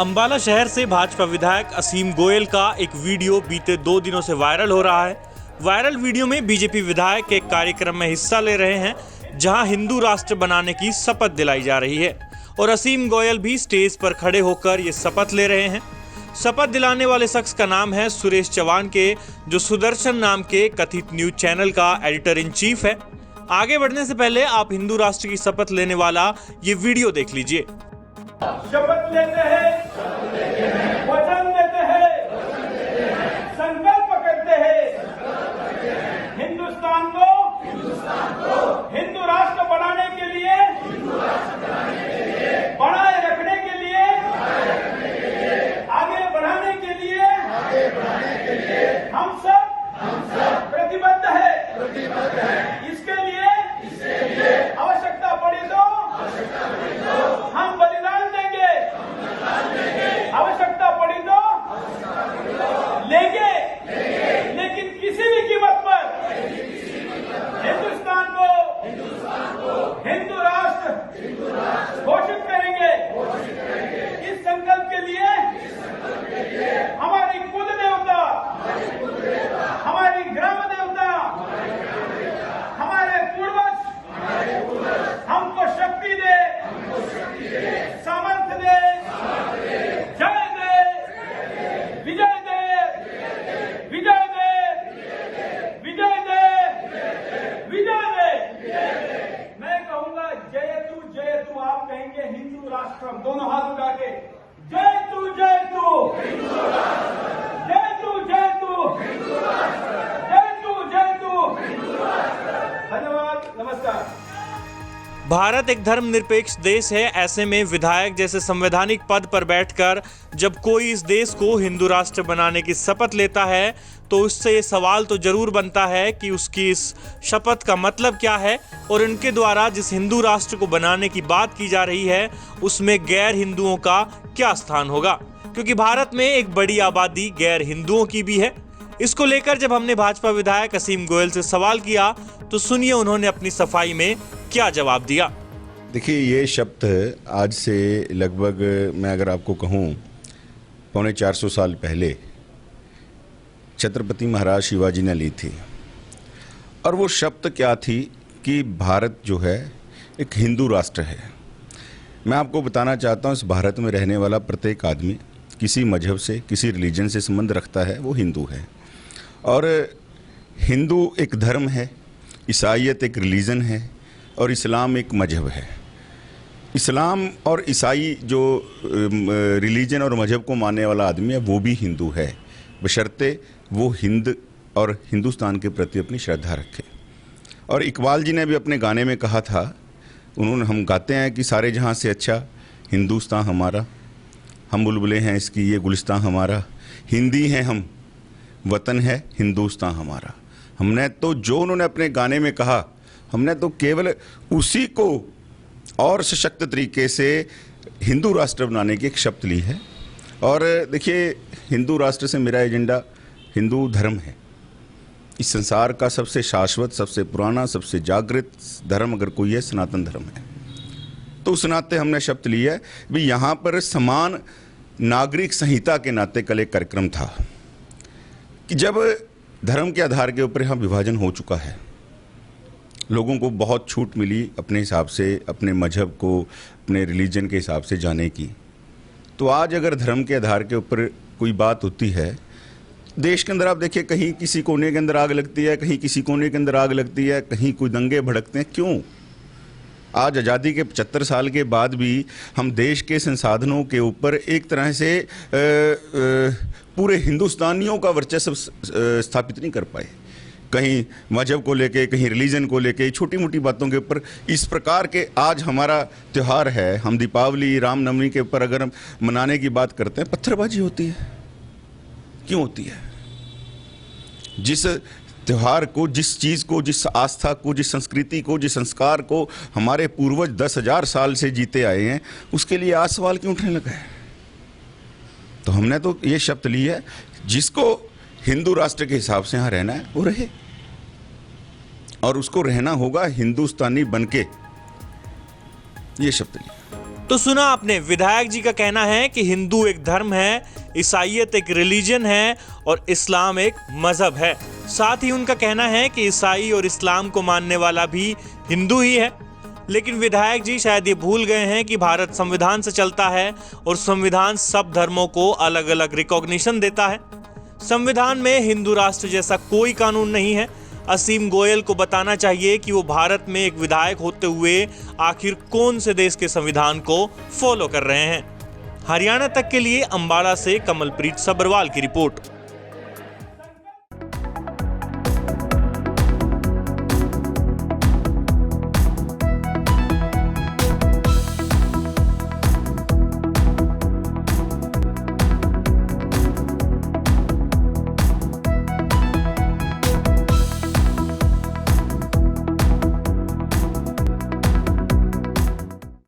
अंबाला शहर से भाजपा विधायक असीम गोयल का एक वीडियो बीते 2 दिनों से वायरल हो रहा है। वायरल वीडियो में बीजेपी विधायक एक कार्यक्रम में हिस्सा ले रहे हैं जहां हिंदू राष्ट्र बनाने की शपथ दिलाई जा रही है और असीम गोयल भी स्टेज पर खड़े होकर ये शपथ ले रहे हैं। शपथ दिलाने वाले शख्स का नाम है सुरेश चौहान के, जो सुदर्शन नाम के कथित न्यूज चैनल का एडिटर इन चीफ है। आगे बढ़ने से पहले आप हिंदू राष्ट्र की शपथ लेने वाला ये वीडियो देख लीजिए। शपथ लेते हैं, वचन देते हैं, संकल्प करते हैं हिंदुस्तान को हिंदू राष्ट्र बनाने के लिए, बनाए रखने के लिए, आगे बढ़ाने के लिए हम सब प्रतिबद्ध है। इसके लिए आवश्यकता पड़ी तो हम बलिदान देंगे, आवश्यकता पड़ी तो लेंगे, लेकिन किसी भी कीमत पर हिंदुस्तान को हिंदू राष्ट्र घोषित करेंगे। इस संकल्प के लिए हमारी कुल देवता, हमारी ग्राम देवता, हमारे पूर्वज हमको शक्ति दे, सामर्थ्य दे, जय दे, विजय दे, विजय दे, विजय दे, विजय दे। मैं कहूंगा जय तू, आप कहेंगे हिंदू राष्ट्र, दोनों हाथ उठा के जय तू, जय तू, जय तू, जय तू, जय तू, जय तू। धन्यवाद, नमस्कार। भारत एक धर्मनिरपेक्ष देश है। ऐसे में विधायक जैसे संवैधानिक पद पर बैठकर जब कोई इस देश को हिंदू राष्ट्र बनाने की शपथ लेता है तो उससे ये सवाल तो जरूर बनता है कि उसकी इस शपथ का मतलब क्या है और इनके द्वारा जिस हिंदू राष्ट्र को बनाने की बात की जा रही है उसमें गैर हिंदुओं का क्या स्थान होगा, क्योंकि भारत में एक बड़ी आबादी गैर हिंदुओं की भी है। इसको लेकर जब हमने भाजपा विधायक असीम गोयल से सवाल किया तो सुनिए उन्होंने अपनी सफाई में क्या जवाब दिया। देखिए, ये शब्द आज से लगभग मैं अगर आपको कहूँ 450 साल पहले छत्रपति महाराज शिवाजी ने ली थी। और वो शब्द क्या थी कि भारत जो है एक हिंदू राष्ट्र है। मैं आपको बताना चाहता हूँ, इस भारत में रहने वाला प्रत्येक आदमी किसी मजहब से, किसी रिलीजन से संबंध रखता है, वो हिंदू है। और हिंदू एक धर्म है, ईसाईयत एक रिलीजन है और इस्लाम एक मजहब है। इस्लाम और ईसाई जो रिलीजन और मजहब को मानने वाला आदमी है वो भी हिंदू है, बशर्ते वो हिंद और हिंदुस्तान के प्रति अपनी श्रद्धा रखे। और इकबाल जी ने भी अपने गाने में कहा था, उन्होंने, हम गाते हैं कि सारे जहां से अच्छा हिंदुस्तान हमारा, हम बुलबुले हैं इसकी ये गुलिस्तान हमारा, हिंदी हैं हम, वतन है हिंदुस्तान हमारा। हमने तो जो उन्होंने अपने गाने में कहा, हमने तो केवल उसी को और सशक्त तरीके से हिंदू राष्ट्र बनाने की एक शपथ ली है। और देखिए, हिंदू राष्ट्र से मेरा एजेंडा हिंदू धर्म है। इस संसार का सबसे शाश्वत, सबसे पुराना, सबसे जागृत धर्म अगर कोई है, सनातन धर्म है। तो उस नाते हमने शपथ ली है भी यहाँ पर समान नागरिक संहिता के नाते कल एक कार्यक्रम था कि जब धर्म के आधार के ऊपर यहाँ विभाजन हो चुका है, लोगों को बहुत छूट मिली अपने हिसाब से, अपने मजहब को, अपने रिलीजन के हिसाब से जाने की। तो आज अगर धर्म के आधार के ऊपर कोई बात होती है, देश के अंदर आप देखिए, कहीं किसी कोने के अंदर आग लगती है, कहीं किसी कोने के अंदर आग लगती है, कहीं कोई दंगे भड़कते हैं। क्यों? आज आज़ादी के 75 साल के बाद भी हम देश के संसाधनों के ऊपर एक तरह से पूरे हिंदुस्तानियों का वर्चस्व स्थापित नहीं कर पाए। कहीं मजहब को लेके, कहीं रिलीजन को लेके, छोटी मोटी बातों के ऊपर इस प्रकार के आज हमारा त्यौहार है, हम दीपावली, रामनवमी के ऊपर अगर हम मनाने की बात करते हैं, पत्थरबाजी होती है। क्यों होती है? जिस त्यौहार को, जिस चीज़ को, जिस आस्था को, जिस संस्कृति को, जिस संस्कार को हमारे पूर्वज 10,000 साल से जीते आए हैं, उसके लिए आज सवाल क्यों उठने लगा है? तो हमने तो ये शपथ ली है, जिसको हिंदू राष्ट्र के हिसाब से यहाँ रहना है वो रहे, और उसको रहना होगा हिंदुस्तानी बनके, ये शब्द लिया। तो सुना आपने, विधायक जी का कहना है कि हिंदू एक धर्म है, ईसाईयत एक रिलीजन है और इस्लाम एक मजहब है। साथ ही उनका कहना है कि ईसाई और इस्लाम को मानने वाला भी हिंदू ही है। लेकिन विधायक जी शायद ये भूल गए हैं कि भारत संविधान से चलता है और संविधान सब धर्मों को अलग अलग रिकॉग्निशन देता है। संविधान में हिंदू राष्ट्र जैसा कोई कानून नहीं है। असीम गोयल को बताना चाहिए कि वो भारत में एक विधायक होते हुए आखिर कौन से देश के संविधान को फॉलो कर रहे हैं। हरियाणा तक के लिए अंबाला से कमलप्रीत सब्रवाल की रिपोर्ट।